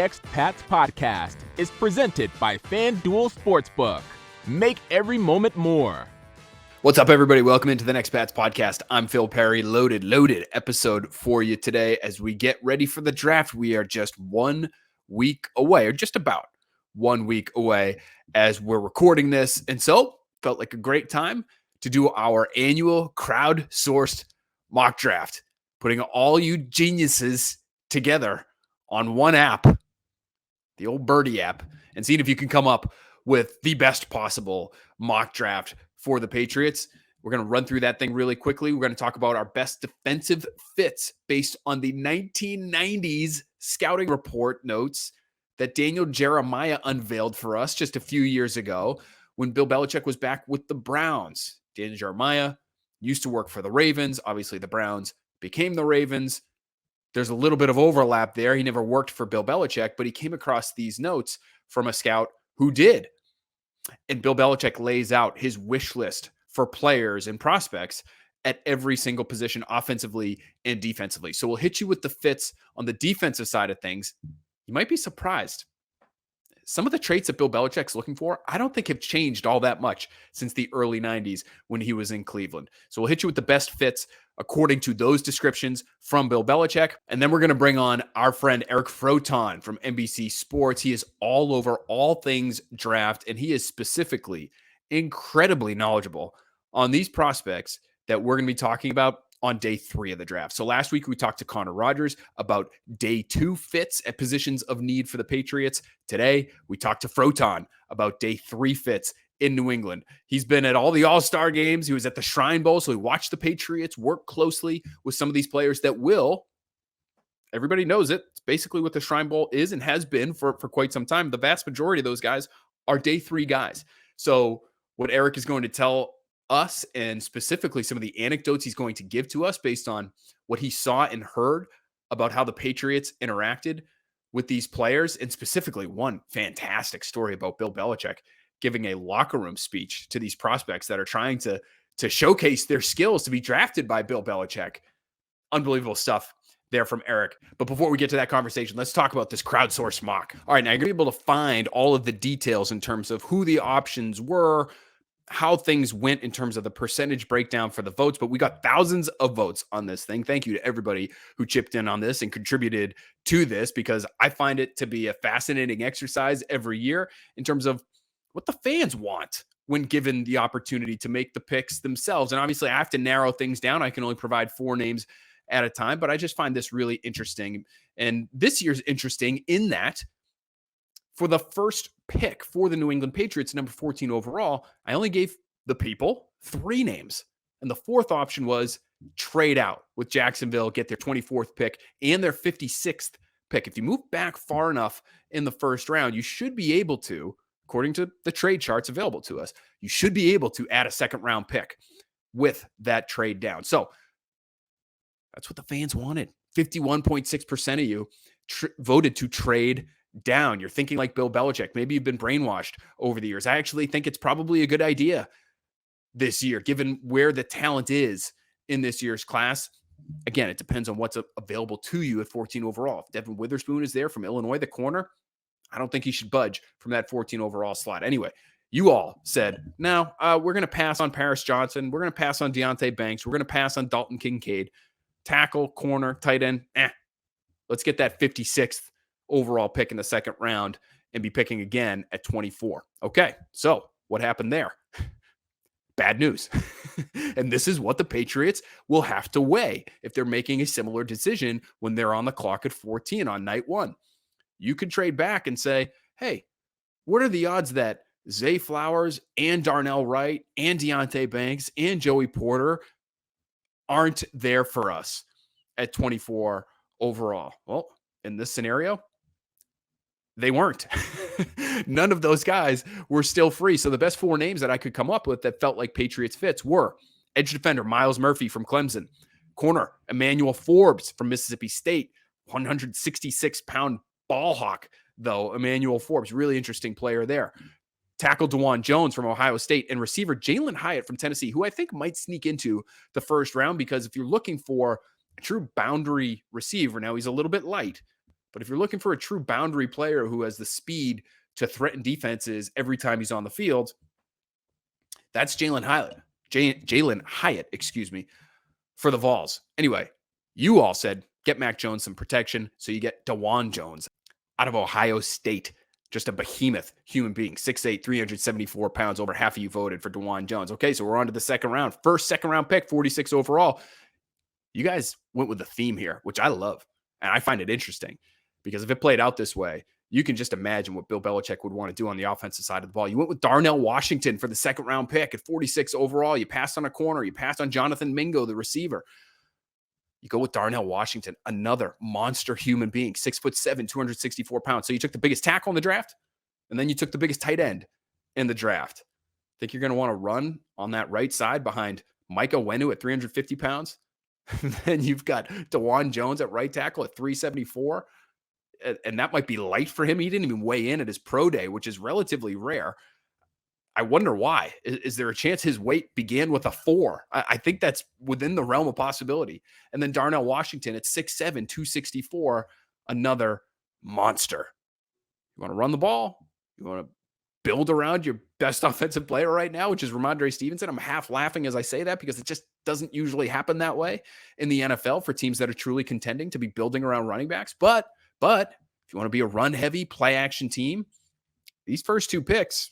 Next Pats podcast is presented by FanDuel Sportsbook. Make every moment more. What's up, everybody? Welcome into the Next Pats podcast. I'm Phil Perry. Loaded episode for you today as we get ready for the draft. We are just 1 week away, or just about 1 week away as we're recording this. And so felt like a great time to do our annual crowdsourced mock draft, putting all you geniuses together on one app, the old Birdie app, and seeing if you can come up with the best possible mock draft for the Patriots. We're going to run through that thing really quickly. We're going to talk about our best defensive fits based on the 1990s scouting report notes that Daniel Jeremiah unveiled for us just a few years ago when Bill Belichick was back with the Browns. Daniel Jeremiah used to work for the Ravens. Obviously, the Browns became the Ravens. There's a little bit of overlap there. He never worked for Bill Belichick, but he came across these notes from a scout who did. And Bill Belichick lays out his wish list for players and prospects at every single position, offensively and defensively. So we'll hit you with the fits on the defensive side of things. You might be surprised. Some of the traits that Bill Belichick's looking for, I don't think have changed all that much since the early 90s when he was in Cleveland. So we'll hit you with the best fits according to those descriptions from Bill Belichick. And then we're going to bring on our friend Eric Froton from NBC Sports. He is all over all things draft, and he is specifically incredibly knowledgeable on these prospects that we're going to be talking about on day 3 of the draft. So last week we talked to Connor Rogers about day 2 fits at positions of need for the Patriots. Today we talked to Froton about day 3 fits in New England. He's been at all the All-Star games. He was at the Shrine Bowl, so he watched the Patriots work closely with some of these players that will, everybody knows it, it's basically what the Shrine Bowl is and has been for quite some time. The vast majority of those guys are day 3 guys. So what Eric is going to tell us, and specifically some of the anecdotes he's going to give to us based on what he saw and heard about how the Patriots interacted with these players, and specifically one fantastic story about Bill Belichick giving a locker room speech to these prospects that are trying to showcase their skills to be drafted by Bill Belichick. Unbelievable stuff there from Eric. But before we get to that conversation, let's talk about this crowdsourced mock. All right, now you're going to be able to find all of the details in terms of who the options were, how things went in terms of the percentage breakdown for the votes, but we got thousands of votes on this thing. Thank you to everybody who chipped in on this and contributed to this, because I find it to be a fascinating exercise every year in terms of what the fans want when given the opportunity to make the picks themselves. And obviously I have to narrow things down. I can only provide 4 names at a time, but I just find this really interesting. And this year's interesting in that for the first pick for the New England Patriots, number 14 overall, I only gave the people 3 names. And the 4th option was trade out with Jacksonville, get their 24th pick and their 56th pick. If you move back far enough in the first round, you should be able to, according to the trade charts available to us, you should be able to add a 2nd round pick with that trade down. So that's what the fans wanted. 51.6% of you voted to trade down. You're thinking like Bill Belichick. Maybe you've been brainwashed over the years. I actually think it's probably a good idea this year, given where the talent is in this year's class. Again, it depends on what's available to you at 14 overall. If Devin Witherspoon is there from Illinois, the corner, I don't think he should budge from that 14 overall slot. Anyway, you all said, no, we're going to pass on Paris Johnson. We're going to pass on Deonte Banks. We're going to pass on Dalton Kincaid. Tackle, corner, tight end, let's get that 56th overall pick in the 2nd round and be picking again at 24. Okay, so what happened there? Bad news. And this is what the Patriots will have to weigh if they're making a similar decision when they're on the clock at 14 on night 1. You could trade back and say, hey, what are the odds that Zay Flowers and Darnell Wright and Deonte Banks and Joey Porter aren't there for us at 24 overall? Well, in this scenario, they weren't. None of those guys were still free. So the best 4 names that I could come up with that felt like Patriots fits were edge defender Myles Murphy from Clemson, corner Emmanuel Forbes from Mississippi State, 166-pound ball hawk, though, Emmanuel Forbes, really interesting player there. Tackle DeJuan Jones from Ohio State, and receiver Jalen Hyatt from Tennessee, who I think might sneak into the first round, because if you're looking for a true boundary receiver, now he's a little bit light, But if you're looking for a true boundary player who has the speed to threaten defenses every time he's on the field, that's Jalen Hyatt, for the Vols. Anyway, you all said get Mac Jones some protection, so you get DeJuan Jones out of Ohio State. Just a behemoth human being, 6'8", 374 pounds. Over half of you voted for DeJuan Jones. Okay, so we're on to the second round. First second-round pick, 46 overall. You guys went with a theme here, which I love, and I find it interesting because if it played out this way, you can just imagine what Bill Belichick would want to do on the offensive side of the ball. You went with Darnell Washington for the second-round pick at 46 overall. You passed on a corner. You passed on Jonathan Mingo, the receiver. You go with Darnell Washington, another monster human being, 6'7", 264 pounds. So you took the biggest tackle in the draft, and then you took the biggest tight end in the draft. Think you're going to want to run on that right side behind Micah Onwenu at 350 pounds? Then you've got DeJuan Jones at right tackle at 374. And that might be light for him. He didn't even weigh in at his pro day, which is relatively rare. I wonder why. Is there a chance his weight began with a 4? I think that's within the realm of possibility. And then Darnell Washington at 6'7", 264, another monster. You want to run the ball? You want to build around your best offensive player right now, which is Ramondre Stevenson? I'm half laughing as I say that because it just doesn't usually happen that way in the NFL for teams that are truly contending to be building around running backs. But if you want to be a run-heavy, play-action team, these first two picks,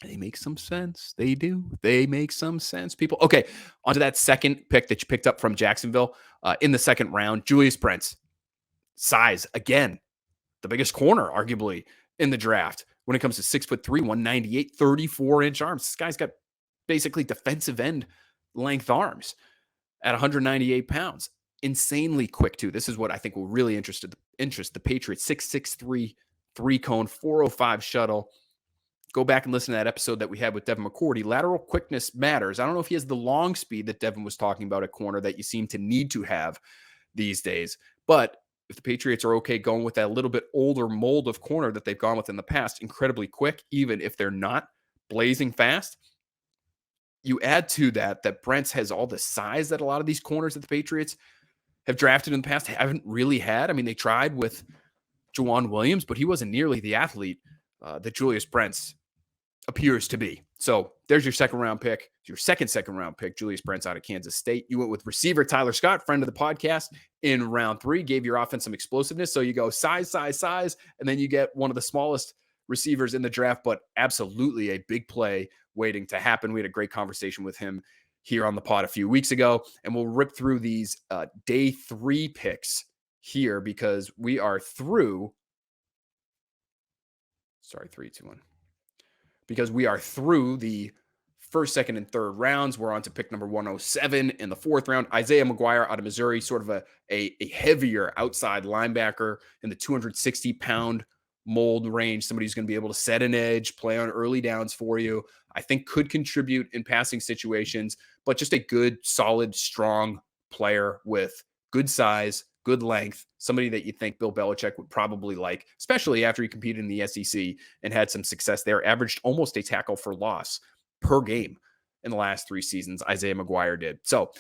they make some sense. They do. They make some sense, people. Okay, on to that second pick that you picked up from Jacksonville in the second round, Julius Brents. Size, again, the biggest corner, arguably, in the draft when it comes to 6'3", 198, 34-inch arms. This guy's got basically defensive end length arms at 198 pounds. Insanely quick, too. This is what I think will really interest the Patriots. 6'6", 3-cone, 405 shuttle. Go back and listen to that episode that we had with Devin McCourty. Lateral quickness matters. I don't know if he has the long speed that Devin was talking about at corner that you seem to need to have these days. But if the Patriots are okay going with that little bit older mold of corner that they've gone with in the past, incredibly quick, even if they're not blazing fast, you add to that Brents has all the size that a lot of these corners that the Patriots have drafted in the past haven't really had. I mean, they tried with Jawan Williams, but he wasn't nearly the athlete that Julius Brents appears to be. So there's your second-round pick. Your second-round pick, Julius Brents out of Kansas State. You went with receiver Tyler Scott, friend of the podcast, in round 3, gave your offense some explosiveness. So you go size, and then you get one of the smallest receivers in the draft, but absolutely a big play waiting to happen. We had a great conversation with him here on the pod a few weeks ago, and we'll rip through these day 3 picks here because we are through. Sorry, 3, 2, 1. Because we are through the first, second, and third rounds. We're on to pick number 107 in the 4th round. Isaiah McGuire out of Missouri, sort of a heavier outside linebacker in the 260-pound mold range. Somebody who's going to be able to set an edge, play on early downs for you. I think could contribute in passing situations, but just a good, solid, strong player with good size, good length, somebody that you think Bill Belichick would probably like, especially after he competed in the SEC and had some success there, averaged almost a tackle for loss per game in the last 3 seasons. Isaiah McGuire did. So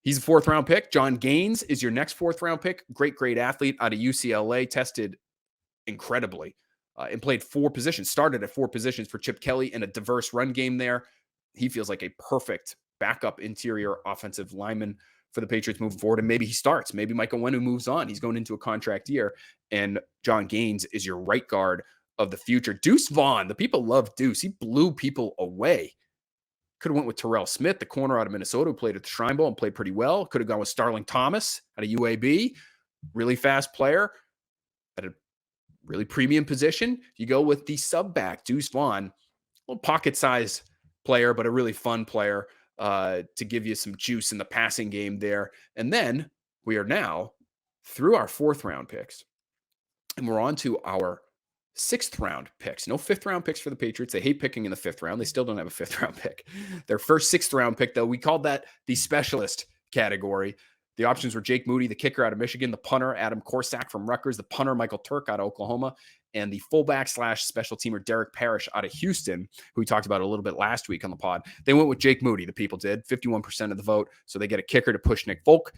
he's a 4th-round pick. John Gaines is your next 4th-round pick. Great athlete out of UCLA, tested incredibly and played 4 positions, started at 4 positions for Chip Kelly in a diverse run game there. He feels like a perfect backup interior offensive lineman for the Patriots moving forward, and maybe he starts. Maybe Micah Onwenu moves on. He's going into a contract year, and John Gaines is your right guard of the future. Deuce Vaughn, the people love Deuce. He blew people away. Could have went with Terrell Smith, the corner out of Minnesota, who played at the Shrine Bowl and played pretty well. Could have gone with Starling Thomas out of UAB. Really fast player at a really premium position. You go with the sub back, Deuce Vaughn, a little pocket size player, but a really fun player to give you some juice in the passing game there. And then we are now through our 4th-round picks, and we're on to our 6th-round picks. No 5th-round picks for the Patriots. They hate picking in the 5th round. They still don't have a 5th-round pick. Their first 6th-round pick, though, we called that the specialist category. The options were Jake Moody, the kicker out of Michigan, the punter, Adam Korsak from Rutgers, the punter, Michael Turk out of Oklahoma, and the fullback / special teamer, Derek Parrish out of Houston, who we talked about a little bit last week on the pod. They went with Jake Moody, the people did, 51% of the vote, so they get a kicker to push Nick Folk.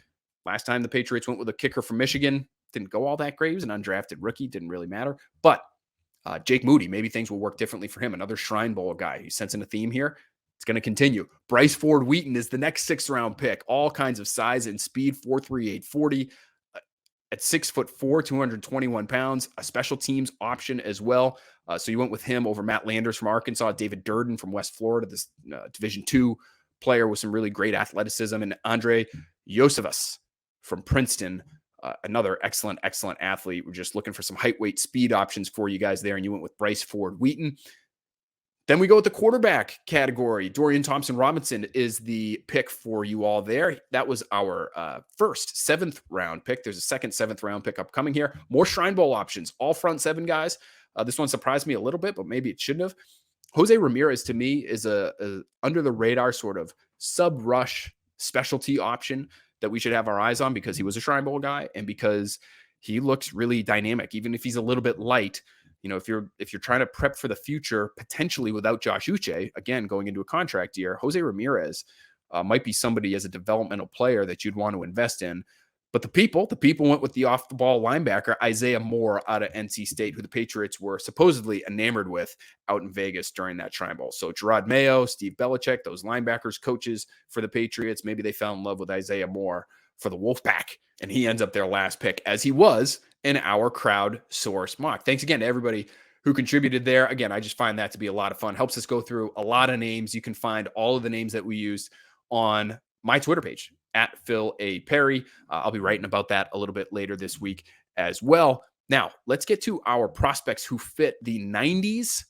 Last time the Patriots went with a kicker from Michigan, didn't go all that great. He was an undrafted rookie, didn't really matter. But Jake Moody, maybe things will work differently for him. Another Shrine Bowl guy. He's sensing a theme here. It's going to continue. Bryce Ford Wheaton is the next 6th-round pick. All kinds of size and speed, 4.38 40. At 6'4", 221 pounds, a special teams option as well. So you went with him over Matt Landers from Arkansas, David Durden from West Florida, this Division II player with some really great athleticism, and Andre Yosevas from Princeton, another excellent athlete. We're just looking for some height, weight, speed options for you guys there, and you went with Bryce Ford Wheaton. Then we go with the quarterback category. Dorian Thompson-Robinson is the pick for you all there. That was our first 7th-round pick. There's a second 7th-round pick upcoming here. More Shrine Bowl options, all front 7 guys. This one surprised me a little bit, but maybe it shouldn't have. Jose Ramirez, to me, is a under-the-radar sort of sub-rush specialty option that we should have our eyes on because he was a Shrine Bowl guy and because he looks really dynamic, even if he's a little bit light. You know, if you're trying to prep for the future, potentially without Josh Uche, again, going into a contract year, Jose Ramirez might be somebody as a developmental player that you'd want to invest in. But the people went with the off-the-ball linebacker, Isaiah Moore out of NC State, who the Patriots were supposedly enamored with out in Vegas during that Shrine Bowl. So Gerard Mayo, Steve Belichick, those linebackers, coaches for the Patriots, maybe they fell in love with Isaiah Moore for the Wolfpack, and he ends up their last pick, as he was in our crowdsourced mock. Thanks again to everybody who contributed there. Again, I just find that to be a lot of fun. Helps us go through a lot of names. You can find all of the names that we used on my Twitter page, at Phil A. Perry. I'll be writing about that a little bit later this week as well. Now, let's get to our prospects who fit the 90s.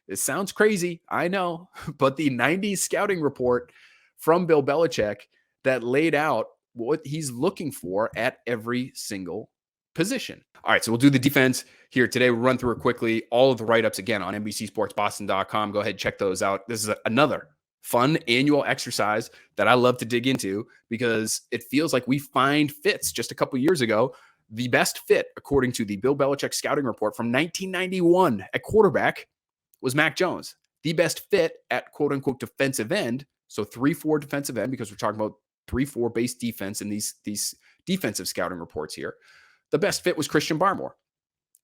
This sounds crazy, I know, but the 90s scouting report from Bill Belichick that laid out what he's looking for at every single position. All right, so we'll do the defense here today. We'll run through it quickly. All of the write-ups, again, on NBCSportsBoston.com. Go ahead and check those out. This is another fun annual exercise that I love to dig into because it feels like we find fits. Just a couple years ago, the best fit, according to the Bill Belichick scouting report from 1991 at quarterback, was Mac Jones. The best fit at quote-unquote defensive end, so 3-4 defensive end, because we're talking about 3-4 base defense in these defensive scouting reports here. The best fit was Christian Barmore.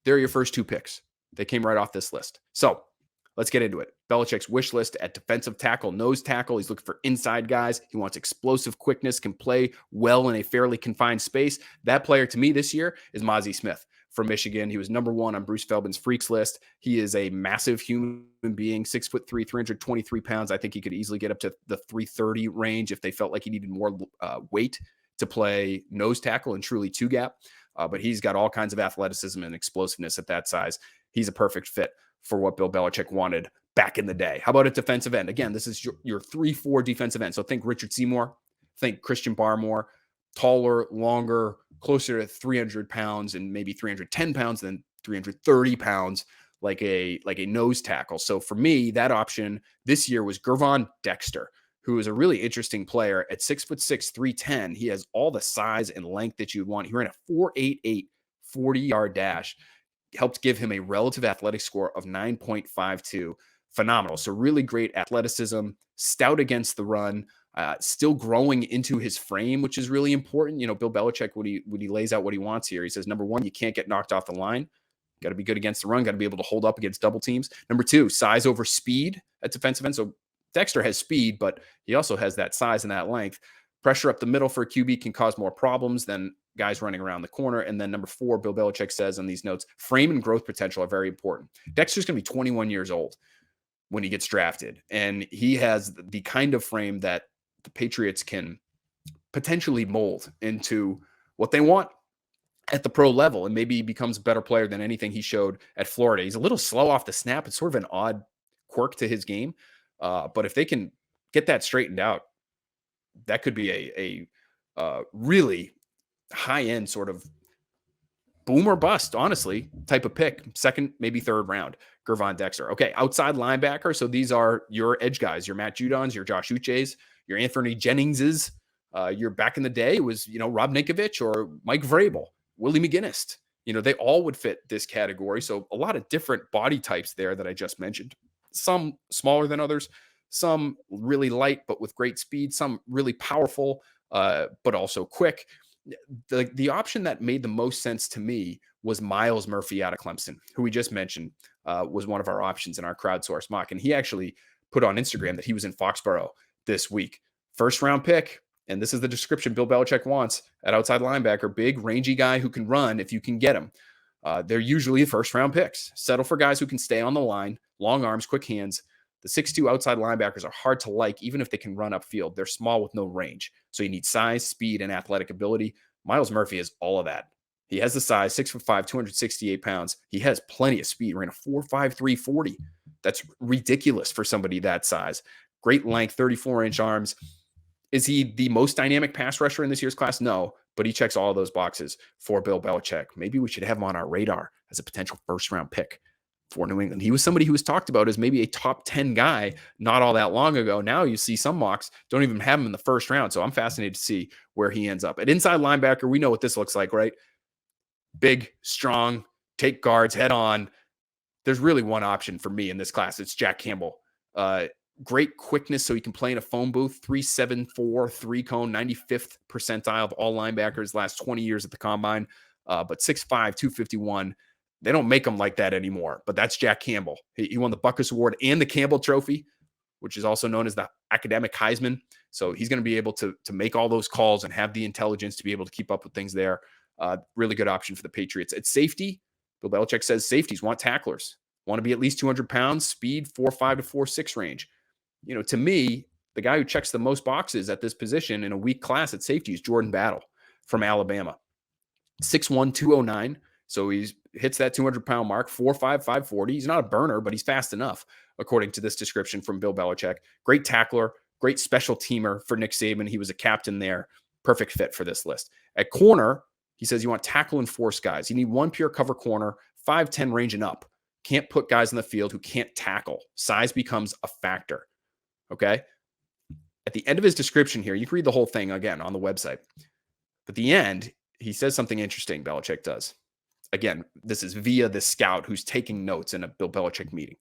There are your first 2 picks. They came right off this list. So let's get into it. Belichick's wish list at defensive tackle, nose tackle. He's looking for inside guys. He wants explosive quickness, can play well in a fairly confined space. That player to me this year is Mozzie Smith from Michigan. He was number 1 on Bruce Feldman's freaks list. He is a massive human being, 6'3", 323 pounds. I think he could easily get up to the 330 range if they felt like he needed more weight to play nose tackle and truly 2-gap. But he's got all kinds of athleticism and explosiveness at that size. He's a perfect fit for what Bill Belichick wanted back in the day. How about at defensive end? Again, this is your 3-4 defensive end. So think Richard Seymour, think Christian Barmore, taller, longer, closer to 300 pounds and maybe 310 pounds than 330 pounds, like a nose tackle. So for me, that option this year was Gervon Dexter, who is a really interesting player at 6'6", 310. He has all the size and length that you'd want. He ran a 4.88 40-yard dash. Helped give him a relative athletic score of 9.52. Phenomenal. So really great athleticism, stout against the run, still growing into his frame, which is really important. You know, Bill Belichick, when he lays out what he wants here, he says, number 1, you can't get knocked off the line. Got to be good against the run. Got to be able to hold up against double teams. Number 2, size over speed at defensive end. So Dexter has speed, but he also has that size and that length. Pressure up the middle for a QB can cause more problems than guys running around the corner. And then number 4, Bill Belichick says on these notes, frame and growth potential are very important. Dexter's going to be 21 years old when he gets drafted. And he has the kind of frame that the Patriots can potentially mold into what they want at the pro level. And maybe he becomes a better player than anything he showed at Florida. He's a little slow off the snap. It's sort of an odd quirk to his game. But if they can get that straightened out, that could be a really high-end sort of boom or bust, honestly, type of pick. 2nd, maybe 3rd round, Gervon Dexter. Okay, outside linebacker. So these are your edge guys, your Matt Judons, your Josh Uches, your Anthony Jenningses. Your back in the day was, Rob Ninkovich or Mike Vrabel, Willie McGinnis. They all would fit this category. So a lot of different body types there that I just mentioned. Some smaller than others, some really light but with great speed, some really powerful but also quick. The option that made the most sense to me was Miles Murphy out of Clemson, who we just mentioned was one of our options in our crowdsourced mock. And he actually put on Instagram that he was in Foxborough this week. First round pick. And this is the description Bill Belichick wants at outside linebacker, big, rangy guy who can run if you can get him. They're usually first round picks. Settle for guys who can stay on the line, long arms, quick hands. The 6'2" outside linebackers are hard to like, even if they can run upfield. They're small with no range. So you need size, speed, and athletic ability. Miles Murphy has all of that. He has the size, 6'5", 268 pounds. He has plenty of speed. Ran a 4.53 40. That's ridiculous for somebody that size. Great length, 34-inch arms. Is he the most dynamic pass rusher in this year's class? No, but he checks all of those boxes for Bill Belichick. Maybe we should have him on our radar as a potential first-round pick for New England. He was somebody who was talked about as maybe a top 10 guy not all that long ago. Now you see some mocks don't even have him in the first round. So I'm fascinated to see where he ends up. At inside linebacker, we know what this looks like, right? Big, strong, take guards head on. There's really one option for me in this class. It's Jack Campbell. Great quickness so he can play in a phone booth. 3.74, 3-cone, 95th percentile of all linebackers last 20 years at the combine. But 6'5", 251. They don't make them like that anymore, but that's Jack Campbell. He won the Buckus Award and the Campbell Trophy, which is also known as the academic Heisman. So he's going to be able to make all those calls and have the intelligence to be able to keep up with things there. Really good option for the Patriots. At safety, Bill Belichick says safeties want tacklers, want to be at least 200 pounds, speed 4.5 to 4.6 range. To me, the guy who checks the most boxes at this position in a weak class at safety is Jordan Battle from Alabama. 6'1", 209. So he hits that 200-pound mark, 4.5, 540. He's not a burner, but he's fast enough, according to this description from Bill Belichick. Great tackler, great special teamer for Nick Saban. He was a captain there. Perfect fit for this list. At corner, he says you want tackle and force guys. You need one pure cover corner, 5'10" range and up. Can't put guys in the field who can't tackle. Size becomes a factor. Okay? At the end of his description here, you can read the whole thing again on the website. At the end, he says something interesting, Belichick does. Again, this is via the scout who's taking notes in a Bill Belichick meeting.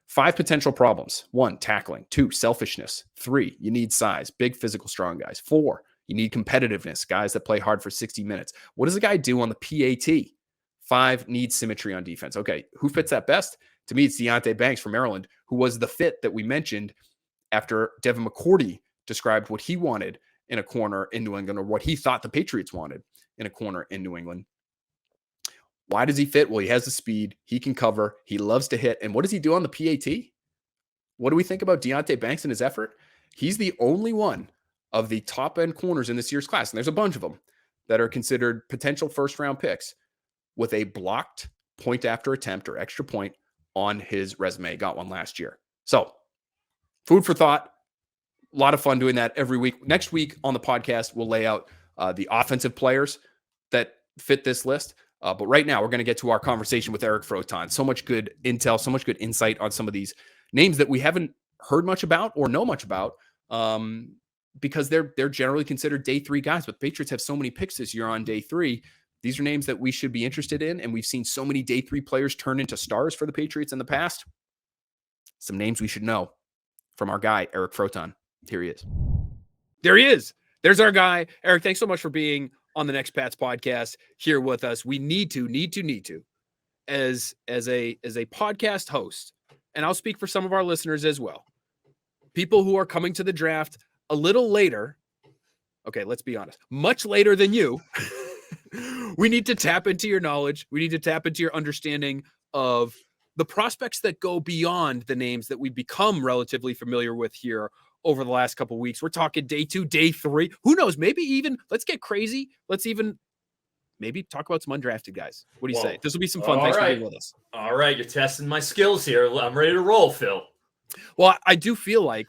5 potential problems. 1, tackling. 2, selfishness. 3, you need size. Big, physical, strong guys. 4, you need competitiveness. Guys that play hard for 60 minutes. What does a guy do on the PAT? 5, needs symmetry on defense. Okay, who fits that best? To me, it's Deonte Banks from Maryland, who was the fit that we mentioned after Devin McCourty described what he wanted in a corner in New England, or what he thought the Patriots wanted in a corner in New England. Why does he fit? Well, he has the speed. He can cover. He loves to hit. And what does he do on the PAT? What do we think about Deonte Banks and his effort? He's the only one of the top-end corners in this year's class, and there's a bunch of them that are considered potential first-round picks, with a blocked point after attempt or extra point on his resume. Got one last year. So, food for thought. A lot of fun doing that every week. Next week on the podcast, we'll lay out the offensive players that fit this list. But right now, we're going to get to our conversation with Eric Froton. So much good intel, so much good insight on some of these names that we haven't heard much about or know much about, because they're generally considered day 3 guys. But the Patriots have so many picks this year on day 3. These are names that we should be interested in, and we've seen so many day 3 players turn into stars for the Patriots in the past. Some names we should know from our guy, Eric Froton. Here he is. There he is. There's our guy. Eric, thanks so much for being on the Next Pats podcast here with us. We need to, as a podcast host, and I'll speak for some of our listeners as well, people who are coming to the draft a little later. Okay, let's be honest, much later than you. We need to tap into your knowledge. We need to tap into your understanding of the prospects that go beyond the names that we've become relatively familiar with here over the last couple of weeks. We're talking day 2, day 3. Who knows? Maybe even, let's get crazy. Let's even maybe talk about some undrafted guys. What do you say? This will be some fun. Thanks for being with us. All right. You're testing my skills here. I'm ready to roll, Phil. Well, I do feel like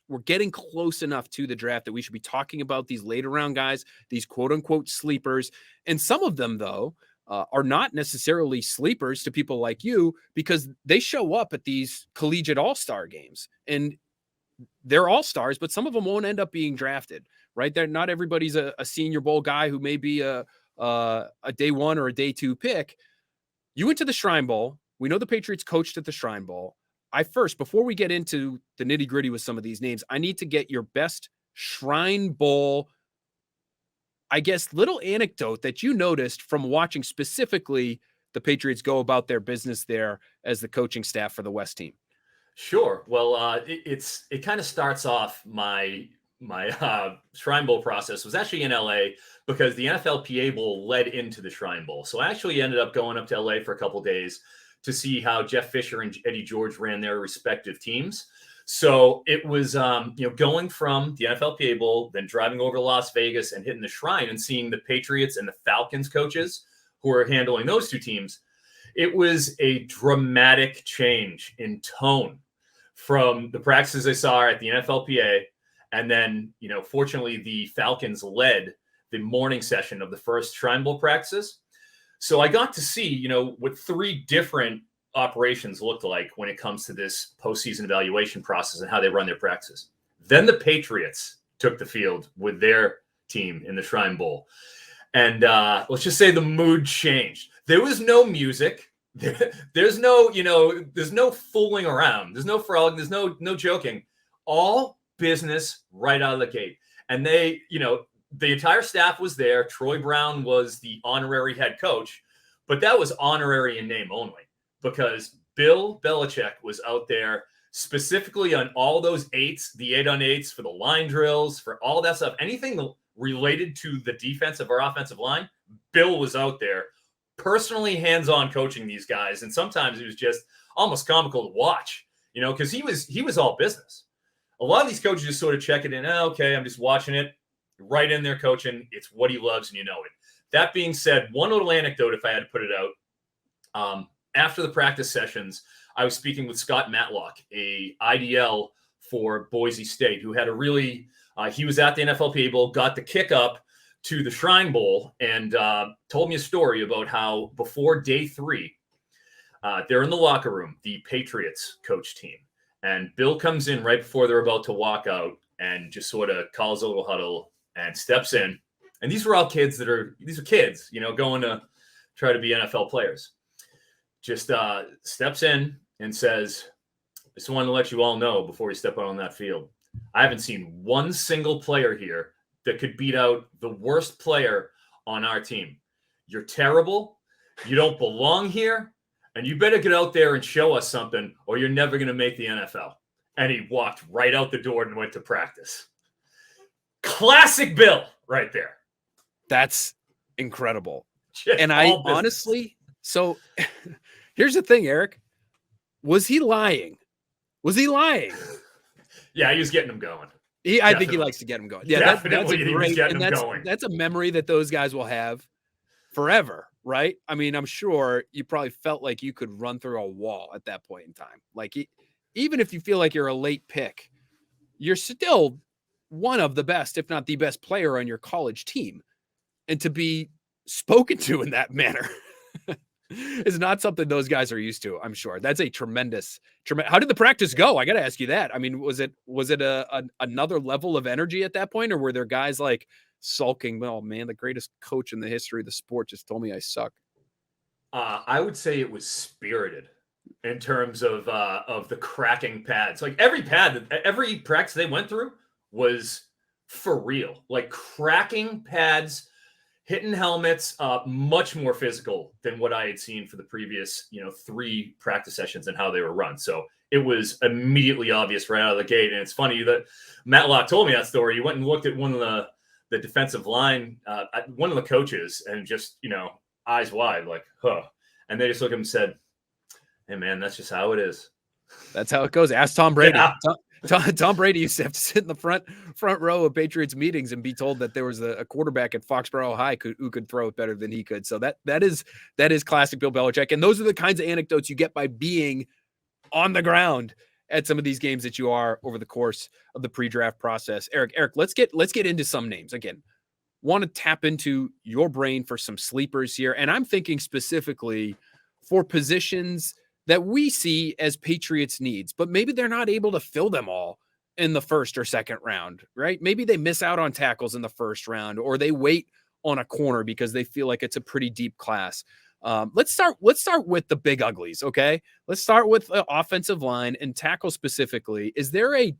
we're getting close enough to the draft that we should be talking about these later round guys, these quote unquote sleepers. And some of them, though, are not necessarily sleepers to people like you, because they show up at these collegiate all-star games and they're all-stars, but some of them won't end up being drafted, right? They're not everybody's a Senior Bowl guy who may be a day 1 or a day 2 pick. You went to the Shrine Bowl. We know the Patriots coached at the Shrine Bowl. Before we get into the nitty-gritty with some of these names, I need to get your best Shrine Bowl I guess, little anecdote that you noticed from watching specifically the Patriots go about their business there as the coaching staff for the West team? Sure. Well, it kind of starts off my Shrine Bowl process was actually in LA because the NFLPA Bowl led into the Shrine Bowl. So I actually ended up going up to LA for a couple of days to see how Jeff Fisher and Eddie George ran their respective teams. So it was, going from the NFLPA Bowl, then driving over to Las Vegas and hitting the Shrine and seeing the Patriots and the Falcons coaches who are handling those two teams. It was a dramatic change in tone from the practices I saw at the NFLPA. And then, fortunately, the Falcons led the morning session of the first Shrine Bowl practices. So I got to see, what three different operations looked like when it comes to this postseason evaluation process and how they run their practices. Then the Patriots took the field with their team in the Shrine Bowl. And let's just say the mood changed. There was no music. There's no, there's no fooling around. There's no frog. There's no joking. All business right out of the gate. And they, the entire staff was there. Troy Brown was the honorary head coach, but that was honorary in name only because Bill Belichick was out there specifically on all those eights, the 8-on-8s for the line drills, for all that stuff. Anything related to the defensive or offensive line, Bill was out there personally hands-on coaching these guys. And sometimes it was just almost comical to watch, because he was all business. A lot of these coaches just sort of check it in. Oh, okay, I'm just watching it. Right in there coaching. It's what he loves, and you know it. That being said, one little anecdote, if I had to put it out. After the practice sessions, I was speaking with Scott Matlock, a IDL for Boise State, who had a really, he was at the NFLPA Bowl, got the kick up to the Shrine Bowl, and told me a story about how before day 3, they're in the locker room, the Patriots coach team. And Bill comes in right before they're about to walk out and just sort of calls a little huddle and steps in. And these were all kids these are kids, going to try to be NFL players. Just steps in and says, I just wanted to let you all know before you step out on that field, I haven't seen one single player here that could beat out the worst player on our team. You're terrible. You don't belong here. And you better get out there and show us something or you're never going to make the NFL. And he walked right out the door and went to practice. Classic Bill right there. That's incredible. Just and I honestly, so here's the thing, Eric. Was he lying? Yeah, he was getting them going. I think he likes to get them going. Yeah, that's a great, and going. That's a memory that those guys will have forever, right? I mean, I'm sure you probably felt like you could run through a wall at that point in time. Like, even if you feel like you're a late pick, you're still one of the best, if not the best player on your college team. And to be spoken to in that manner is not something those guys are used to, I'm sure. That's a tremendous. How did the practice go? I got to ask you that. I mean, was it another level of energy at that point, or were there guys like sulking? Oh man, the greatest coach in the history of the sport just told me I suck. I would say it was spirited in terms of the cracking pads. Like every practice they went through was for real. Like cracking pads, hitting helmets, much more physical than what I had seen for the previous, 3 practice sessions and how they were run. So it was immediately obvious right out of the gate. And it's funny that Matlock told me that story. He went and looked at one of the defensive line, one of the coaches, and just, eyes wide, like, huh. And they just looked at him and said, hey, man, that's just how it is. That's how it goes. Ask Tom Brady. Yeah. Tom Brady used to have to sit in the front row of Patriots meetings and be told that there was a quarterback at Foxborough High who could throw it better than he could. So that is classic Bill Belichick. And those are the kinds of anecdotes you get by being on the ground at some of these games that you are over the course of the pre-draft process. Eric, let's get into some names. Again, want to tap into your brain for some sleepers here. And I'm thinking specifically for positions that we see as Patriots needs, but maybe they're not able to fill them all in the first or second round, right? Maybe they miss out on tackles in the first round, or they wait on a corner because they feel like it's a pretty deep class. Let's start with the big uglies. Okay. Let's start with the offensive line and tackle specifically. Is there a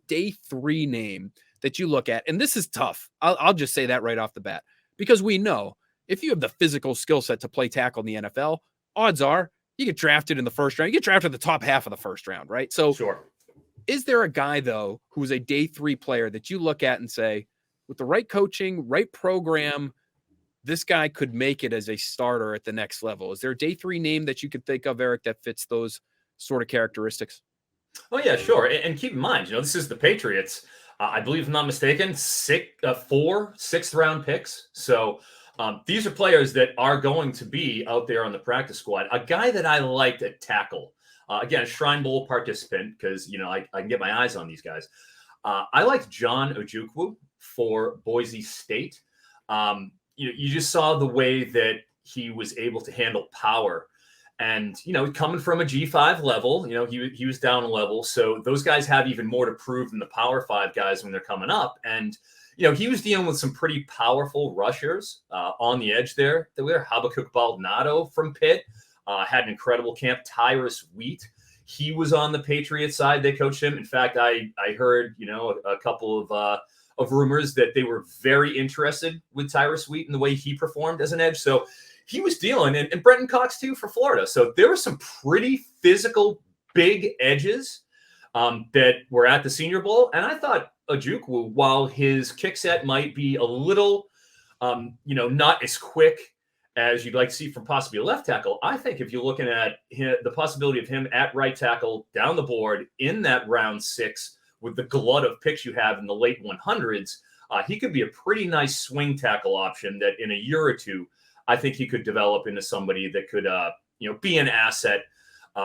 day 3 name that you look at, and this is tough. I'll just say that right off the bat, because we know if you have the physical skill set to play tackle in the NFL, odds are you get drafted in the first round. You get drafted in the top half of the first round, right? So Sure. Is there a guy, though, who's a day 3 player that you look at and say, with the right coaching, right program, this guy could make it as a starter at the next level? Is there a day 3 name that you could think of, Eric, that fits those sort of characteristics? Oh, yeah, sure. And keep in mind, this is the Patriots. I believe, if I'm not mistaken, 4 6th-round picks. So these are players that are going to be out there on the practice squad. A guy that I liked at tackle, again, a Shrine Bowl participant, because, I can get my eyes on these guys. I liked John Ojukwu for Boise State. You just saw the way that he was able to handle power. And, coming from a G5 level, he was down a level. So those guys have even more to prove than the Power 5 guys when they're coming up. And, he was dealing with some pretty powerful rushers on the edge there. Habakkuk Baldonado from Pitt had an incredible camp. Tyrus Wheat, he was on the Patriots side. They coached him. In fact, I heard, a couple of rumors that they were very interested with Tyrus Wheat and the way he performed as an edge. So he was dealing, and Brenton Cox too for Florida. So there were some pretty physical, big edges that were at the Senior Bowl. And I thought Ojukwu, while his kick set might be a little, not as quick as you'd like to see from possibly a left tackle, I think if you're looking at the possibility of him at right tackle down the board in that round 6 with the glut of picks you have in the late 100s, he could be a pretty nice swing tackle option that in a year or two, I think he could develop into somebody that could, be an asset.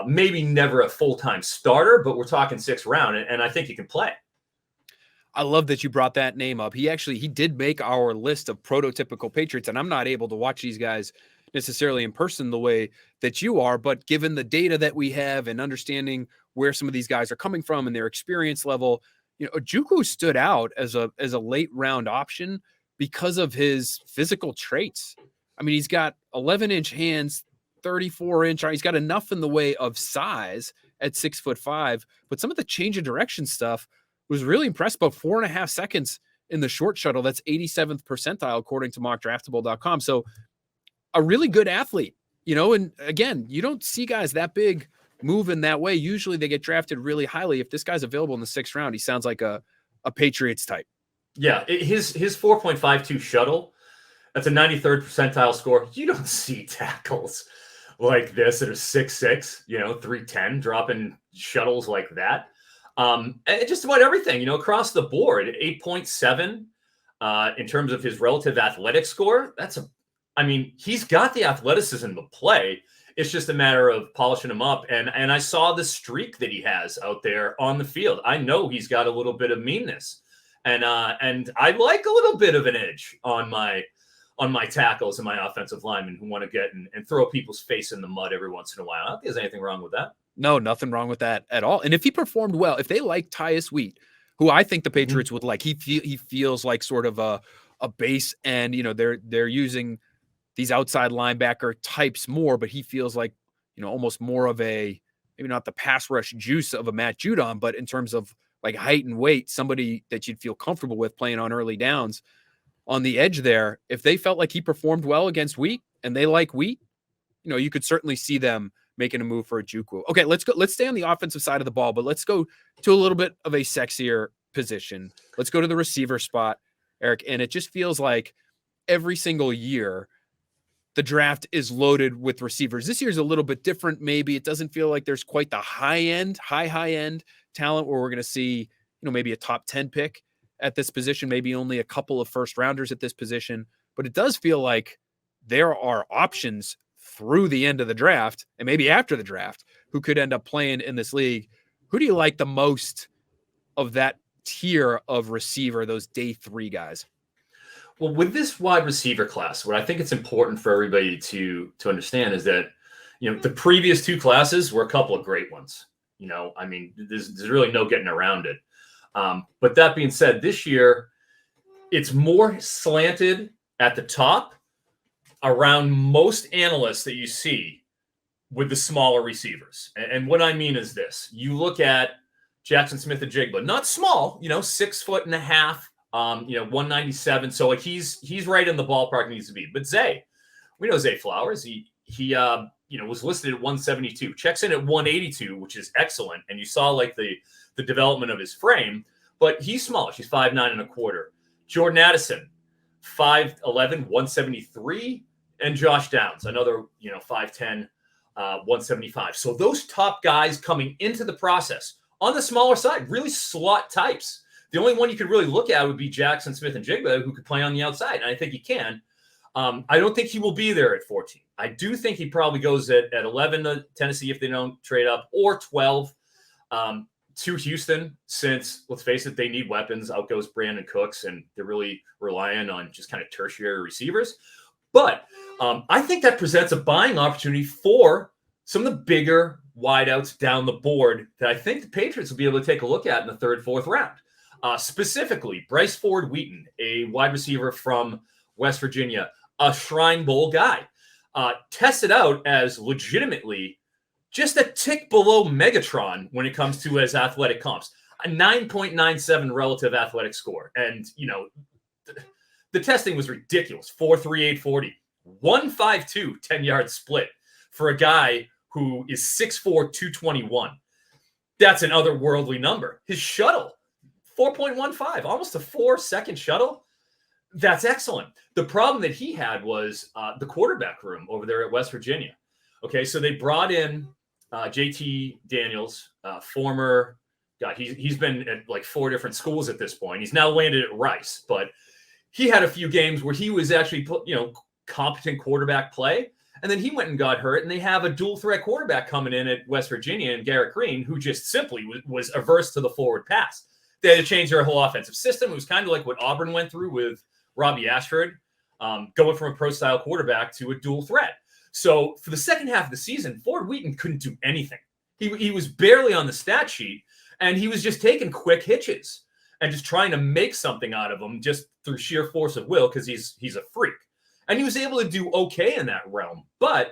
Maybe never a full-time starter, but we're talking 6th round, and I think he can play. I love that you brought that name up. He did make our list of prototypical Patriots, and I'm not able to watch these guys necessarily in person the way that you are, but given the data that we have and understanding where some of these guys are coming from and their experience level, Ojukwu stood out as a late round option because of his physical traits. I mean, he's got 11-inch hands, 34-inch. He's got enough in the way of size at 6'5", but some of the change of direction stuff was really impressed. About 4.5 seconds in the short shuttle. That's 87th percentile, according to mockdraftable.com. So a really good athlete, and again, you don't see guys that big move in that way. Usually they get drafted really highly. If this guy's available in the 6th round, he sounds like a Patriots type. Yeah. His 4.52 shuttle, that's a 93rd percentile score. You don't see tackles like this that are 6'6", 310, dropping shuttles like that. And just about everything, across the board, 8.7 in terms of his relative athletic score. He's got the athleticism to play. It's just a matter of polishing him up. And I saw the streak that he has out there on the field. I know he's got a little bit of meanness, and I like a little bit of an edge on my tackles and my offensive linemen who want to get and throw people's face in the mud every once in a while. I don't think there's anything wrong with that. No, nothing wrong with that at all. And if he performed well, if they like Tyrus Wheat, who I think the Patriots would like, he feels like sort of a base, and they're using these outside linebacker types more, but he feels like almost more of a, maybe not the pass rush juice of a Matt Judon, but in terms of like height and weight, somebody that you'd feel comfortable with playing on early downs on the edge there. If they felt like he performed well against Wheat and they like Wheat, you could certainly see them making a move for Ojukwu. Okay, let's go. Let's stay on the offensive side of the ball, but let's go to a little bit of a sexier position. Let's go to the receiver spot, Eric. And it just feels like every single year the draft is loaded with receivers. This year's a little bit different. Maybe it doesn't feel like there's quite the high end talent where we're going to see, maybe a top 10 pick at this position, maybe only a couple of first rounders at this position. But it does feel like there are options through the end of the draft and maybe after the draft who could end up playing in this league. Who do you like the most of that tier of receiver, those day 3 guys? Well, with this wide receiver class, what I think it's important for everybody to understand is that, the previous 2 classes were a couple of great ones. There's really no getting around it. But that being said, this year, it's more slanted at the top around most analysts that you see with the smaller receivers. And what I mean is this. You look at Jackson Smith-Njigba. Not small, 6'1.5", 197. So like he's right in the ballpark he needs to be. But Zay, we know Zay Flowers. He was listed at 172, checks in at 182, which is excellent. And you saw like the development of his frame, but he's small. She's 5'9.25". Jordan Addison, 5'11", 173, and Josh Downs, another 5'10", 175. So those top guys coming into the process on the smaller side, really slot types. The only one you could really look at would be Jackson Smith-Njigba, who could play on the outside, and I think he can. I don't think he will be there at 14. I do think he probably goes at 11 to Tennessee if they don't trade up, or 12 to Houston, since, let's face it, they need weapons. Out goes Brandon Cooks, and they're really relying on just kind of tertiary receivers. But I think that presents a buying opportunity for some of the bigger wideouts down the board that I think the Patriots will be able to take a look at in the third, fourth round. Specifically, Bryce Ford Wheaton, a wide receiver from West Virginia, a Shrine Bowl guy, tested out as legitimately just a tick below Megatron when it comes to his athletic comps, a 9.97 relative athletic score. And, the testing was ridiculous. 4.38 40, 1.52 10-yard split for a guy who is 6'4", 221. That's an otherworldly number. His shuttle, 4.15, almost a 4-second shuttle. That's excellent. The problem that he had was the quarterback room over there at West Virginia. Okay, so they brought in JT Daniels, former guy. He's been at like 4 different schools at this point. He's now landed at Rice, but he had a few games where he was actually, competent quarterback play. And then he went and got hurt, and they have a dual threat quarterback coming in at West Virginia, and Garrett Green, who just simply was averse to the forward pass. They had to change their whole offensive system. It was kind of like what Auburn went through with Robbie Ashford, going from a pro-style quarterback to a dual threat. So for the second half of the season, Ford Wheaton couldn't do anything. He was barely on the stat sheet, and he was just taking quick hitches and just trying to make something out of them just through sheer force of will, because he's a freak. And he was able to do okay in that realm. But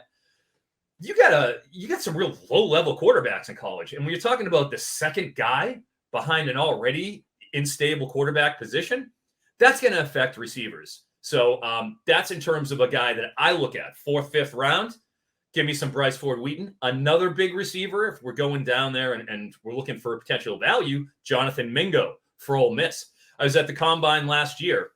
you got some real low-level quarterbacks in college. And when you're talking about the second guy behind an already unstable quarterback position, that's going to affect receivers. So that's in terms of a guy that I look at. 4th, 5th round, give me some Bryce Ford Wheaton. Another big receiver, if we're going down there and we're looking for potential value, Jonathan Mingo for Ole Miss. I was at the Combine last year,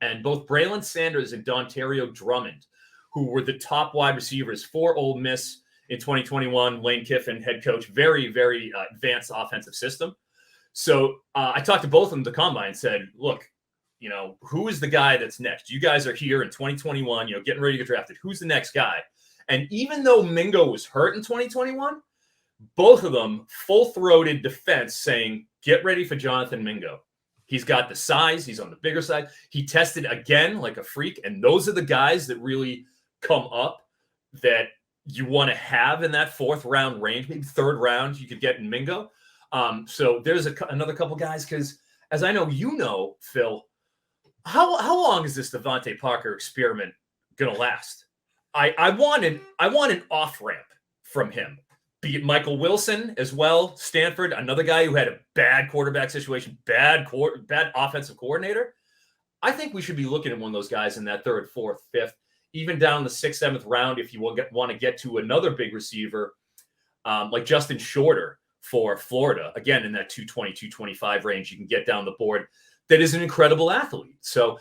and both Braylon Sanders and Dontario Drummond, who were the top wide receivers for Ole Miss in 2021, Lane Kiffin, head coach, very, very advanced offensive system. So I talked to both of them at the Combine and said, look, who is the guy that's next? You guys are here in 2021, getting ready to get drafted. Who's the next guy? And even though Mingo was hurt in 2021, both of them full-throated defense saying, get ready for Jonathan Mingo. He's got the size. He's on the bigger side. He tested again like a freak. And those are the guys that really come up that you want to have in that 4th round range, maybe 3rd round you could get in Mingo. So there's another couple guys, because as I know, Phil, how long is this Devontae Parker experiment going to last? I want an off-ramp from him. Be it Michael Wilson as well, Stanford, another guy who had a bad quarterback situation, bad offensive coordinator. I think we should be looking at one of those guys in that 3rd, 4th, 5th, even down the 6th, 7th round if you want to get to another big receiver like Justin Shorter for Florida. Again, in that 220, 225 range, you can get down the board. That is an incredible athlete. So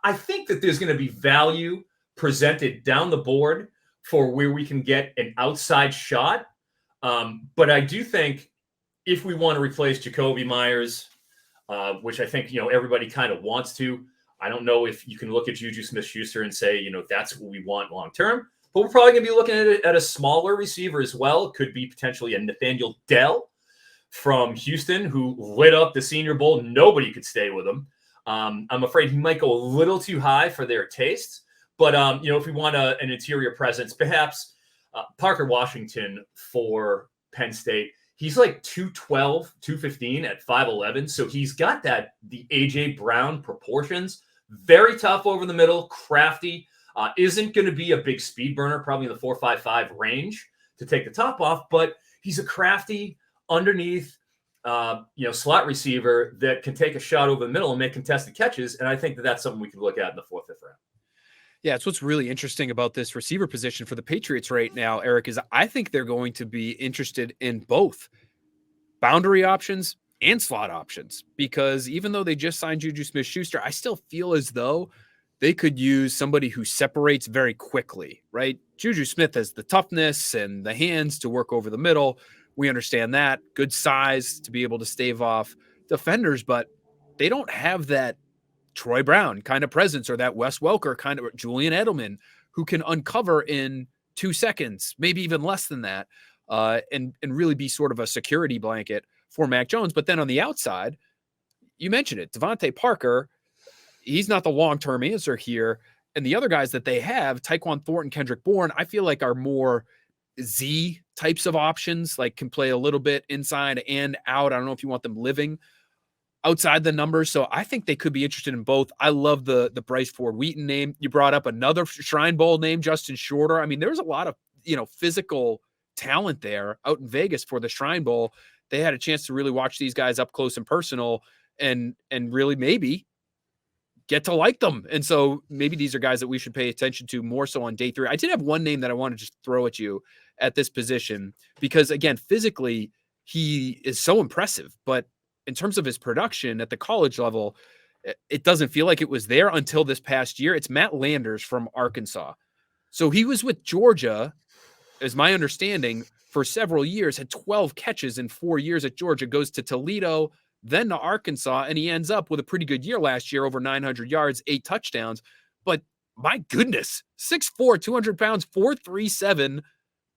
I think that there's going to be value presented down the board for where we can get an outside shot. But I do think if we want to replace Jacoby Myers, which I think, everybody kind of wants to, I don't know if you can look at Juju Smith-Schuster and say, that's what we want long-term, but we're probably going to be looking at it at a smaller receiver as well. It could be potentially a Nathaniel Dell from Houston, who lit up the Senior Bowl. Nobody could stay with him. I'm afraid he might go a little too high for their tastes, but if we want an interior presence, perhaps Parker Washington for Penn State. He's like 212, 215 at 5'11". So he's got the A.J. Brown proportions. Very tough over the middle, crafty. Isn't going to be a big speed burner, probably in the 4.55 range to take the top off, but he's a crafty underneath slot receiver that can take a shot over the middle and make contested catches. And I think that that's something we could look at in the 4th, 5th round. Yeah, it's what's really interesting about this receiver position for the Patriots right now, Eric, is I think they're going to be interested in both boundary options and slot options, because even though they just signed Juju Smith-Schuster, I still feel as though they could use somebody who separates very quickly, right? Juju Smith has the toughness and the hands to work over the middle. We understand that. Good size to be able to stave off defenders, but they don't have that Troy Brown kind of presence or that Wes Welker kind of Julian Edelman who can uncover in 2 seconds, maybe even less than that, and really be sort of a security blanket for Mac Jones. But then on the outside, you mentioned it, Devontae Parker, he's not the long-term answer here. And the other guys that they have, Tyquan Thornton, Kendrick Bourne, I feel like are more Z types of options, like can play a little bit inside and out. I don't know if you want them living outside the numbers. So I think they could be interested in both. I love the Bryce Ford Wheaton name. You brought up another Shrine Bowl name, Justin Shorter. I mean, there's a lot of, physical talent there out in Vegas for the Shrine Bowl. They had a chance to really watch these guys up close and personal and really maybe get to like them. And so maybe these are guys that we should pay attention to more so on day 3. I did have one name that I want to just throw at you at this position, because again, physically he is so impressive, but in terms of his production at the college level, it doesn't feel like it was there until this past year. It's Matt Landers from Arkansas. So he was with Georgia, as my understanding, for several years, had 12 catches in 4 years at Georgia, goes to Toledo, then to Arkansas, and he ends up with a pretty good year last year, over 900 yards, 8 touchdowns. But my goodness, 6'4", 200 pounds, 4.37,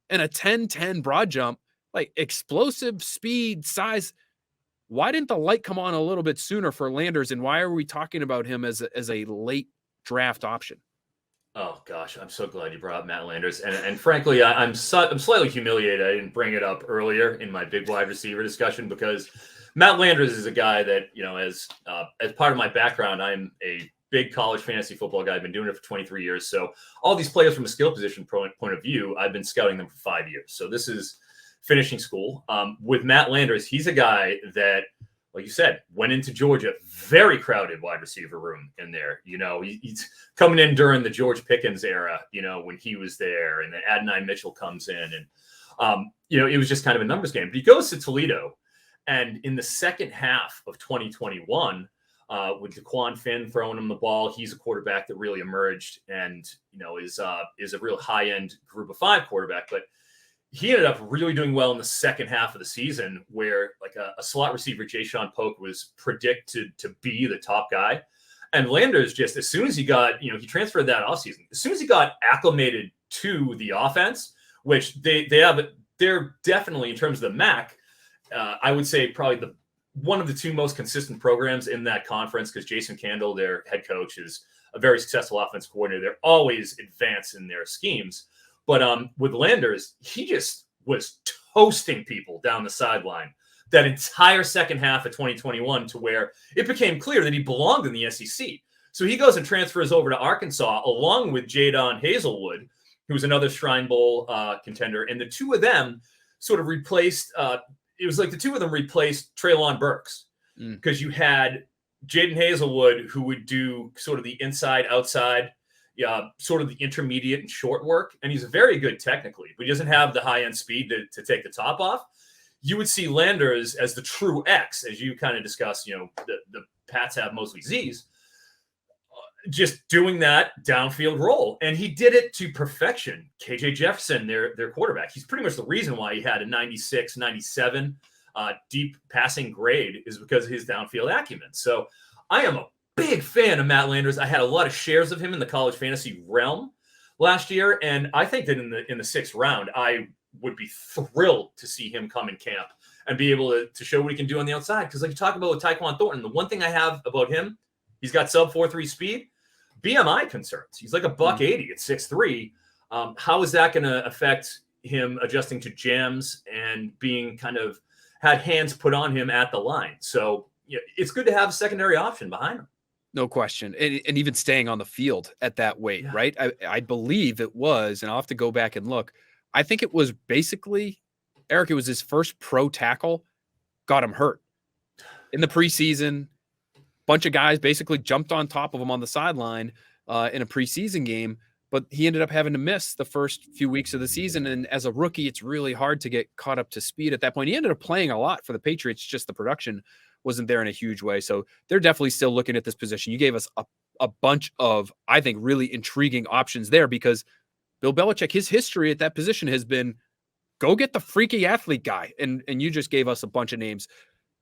and a 10-10 broad jump, like explosive speed, size. Why didn't the light come on a little bit sooner for Landers, and why are we talking about him as a late draft option? Oh gosh, I'm so glad you brought up Matt Landers, and frankly, I'm slightly humiliated I didn't bring it up earlier in my big wide receiver discussion, because Matt Landers is a guy that, as part of my background, I'm a big college fantasy football guy. I've been doing it for 23 years. So all these players from a skill position point of view, I've been scouting them for 5 years. So this is finishing school. With Matt Landers, he's a guy that, like you said, went into Georgia, very crowded wide receiver room in there. He's coming in during the George Pickens era, when he was there, and then Adonai Mitchell comes in, and, it was just kind of a numbers game. But he goes to Toledo, and in the second half of 2021, with DeQuan Finn throwing him the ball, he's a quarterback that really emerged and, is a real high-end group of 5 quarterback. But he ended up really doing well in the second half of the season, where like a slot receiver, Jayshon Polk, was predicted to be the top guy. And Landers, just as soon as he got, he transferred that offseason, as soon as he got acclimated to the offense, which they're definitely, in terms of the MAC, I would say probably one of the 2 most consistent programs in that conference, because Jason Candle, their head coach, is a very successful offense coordinator. They're always advanced in their schemes. But with Landers, he just was toasting people down the sideline that entire second half of 2021, to where it became clear that he belonged in the SEC. So he goes and transfers over to Arkansas along with Jadon Hazelwood, who's another Shrine Bowl contender. And the 2 of them sort of replaced it was like the 2 of them replaced Treylon Burks, because you had Jadon Hazelwood, who would do sort of the inside, outside, sort of the intermediate and short work. And he's very good technically, but he doesn't have the high-end speed to take the top off. You would see Landers as the true X, as you kind of discussed, the Pats have mostly Zs, just doing that downfield role. And he did it to perfection. KJ Jefferson, their quarterback, he's pretty much the reason why he had a 96, 97 deep passing grade, is because of his downfield acumen. So I am a big fan of Matt Landers. I had a lot of shares of him in the college fantasy realm last year. And I think that in the 6th round, I would be thrilled to see him come in camp and be able to show what he can do on the outside. Because like you talk about with Tyquan Thornton, the one thing I have about him, he's got sub 4.3 speed. BMI concerns. He's like a $180 at 6'3". How is that going to affect him adjusting to jams and being kind of had hands put on him at the line? So it's good to have a secondary option behind him. No question. And even staying on the field at that weight, right? I believe it was, and I'll have to go back and look. I think it was basically, Eric, it was his first pro tackle got him hurt in the preseason. Bunch of guys basically jumped on top of him on the sideline in a preseason game, but he ended up having to miss the first few weeks of the season. And as a rookie, it's really hard to get caught up to speed at that point. He ended up playing a lot for the Patriots, just the production wasn't there in a huge way. So they're definitely still looking at this position. You gave us a bunch of, I think, really intriguing options there, because Bill Belichick, his history at that position has been go get the freaky athlete guy. And you just gave us a bunch of names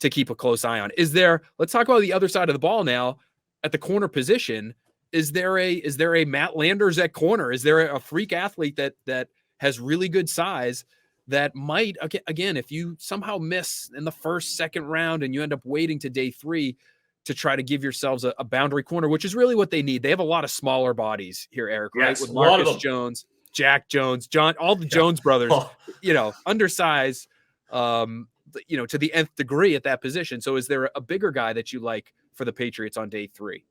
to keep a close eye on. Let's talk about the other side of the ball now at the corner position. Is there a Matt Landers at corner? Is there a freak athlete that has really good size that might, again, if you somehow miss in the first, second round and you end up waiting to day 3 to try to give yourselves a boundary corner, which is really what they need. They have a lot of smaller bodies here, Eric, right? Yes, with Marcus Jones, Jack Jones, John, all the Jones brothers, undersized, to the nth degree at that position. So is there a bigger guy that you like for the Patriots on day 3?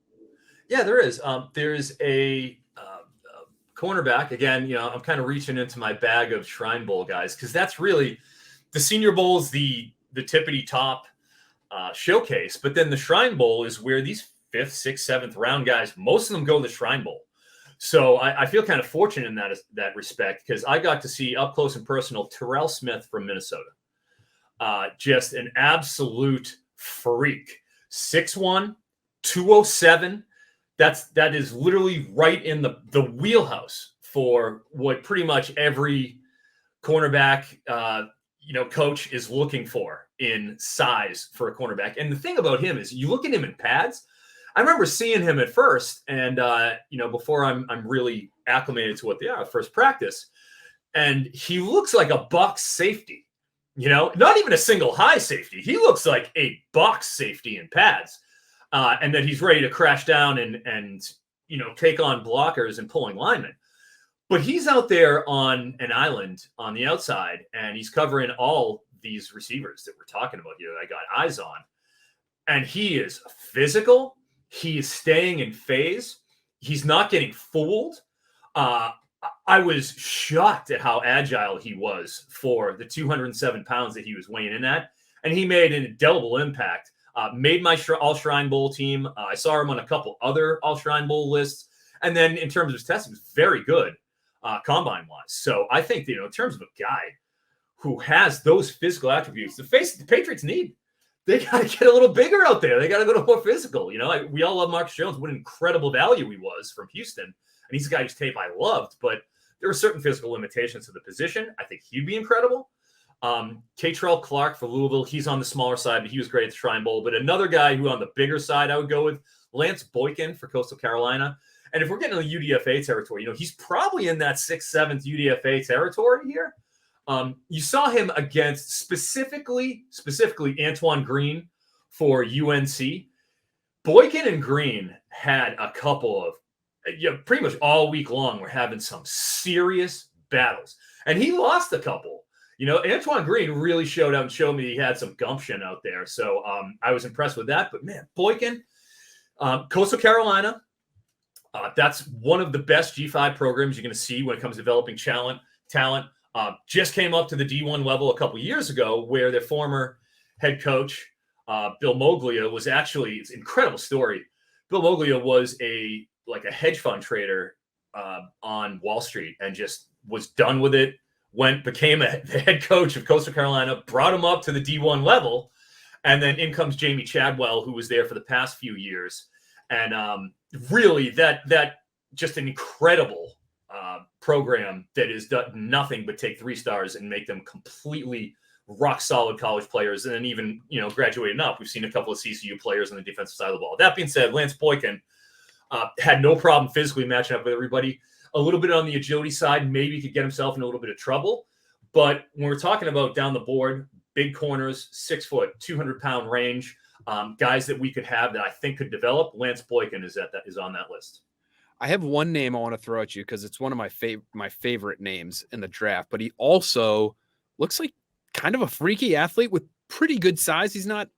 Yeah, there is. There's a cornerback. Again, I'm kind of reaching into my bag of Shrine Bowl guys, because that's really the Senior Bowl is the tippity top showcase. But then the Shrine Bowl is where these 5th, 6th, 7th round guys, most of them go to the Shrine Bowl. So I feel kind of fortunate in that respect, because I got to see up close and personal Terrell Smith from Minnesota. Just an absolute freak. 6'1", 207. That is literally right in the wheelhouse for what pretty much every cornerback coach is looking for in size for a cornerback. And the thing about him is, you look at him in pads. I remember seeing him at first, and before I'm really acclimated to what they are, first practice, and he looks like a box safety. Not even a single high safety. He looks like a box safety in pads. And that he's ready to crash down and take on blockers and pulling linemen. But he's out there on an island on the outside, and he's covering all these receivers that we're talking about here that I got eyes on. And he is physical. He is staying in phase. He's not getting fooled. I was shocked at how agile he was for the 207 pounds that he was weighing in at. And he made an indelible impact. Made my All-Shrine Bowl team. I saw him on a couple other All-Shrine Bowl lists. And then in terms of his testing, he was very good combine-wise. So I think, in terms of a guy who has those physical attributes, the Patriots need. They got to get a little bigger out there. They got to go to more physical. We all love Marcus Jones. What an incredible value he was from Houston. And he's a guy whose tape I loved. But there were certain physical limitations to the position. I think he'd be incredible. Catrell Clark for Louisville, he's on the smaller side, but he was great at the Shrine Bowl. But another guy who on the bigger side I would go with, Lance Boykin for Coastal Carolina. And if we're getting to the UDFA territory, he's probably in that 6th, 7th UDFA territory here. You saw him against specifically Antoine Green for UNC. Boykin and Green had a couple of, pretty much all week long, we're having some serious battles. And he lost a couple. Antoine Green really showed out and showed me he had some gumption out there. So I was impressed with that. But, man, Boykin, Coastal Carolina, that's one of the best G5 programs you're going to see when it comes to developing talent. Just came up to the D1 level a couple years ago, where their former head coach, Bill Moglia, was actually – it's an incredible story. Bill Moglia was a hedge fund trader on Wall Street and just was done with it. Became the head coach of Coastal Carolina, brought him up to the D1 level, and then in comes Jamie Chadwell, who was there for the past few years. And really, that just an incredible program that has done nothing but take 3 stars and make them completely rock solid college players, and then even graduating up. We've seen a couple of CCU players on the defensive side of the ball. That being said, Lance Boykin had no problem physically matching up with everybody. A little bit on the agility side, maybe he could get himself in a little bit of trouble. But when we're talking about down the board, big corners, 6 foot, 200-pound range, guys that we could have that I think could develop, Lance Boykin is on that list. I have one name I want to throw at you because it's one of my favorite names in the draft, but he also looks like kind of a freaky athlete with pretty good size. He's not,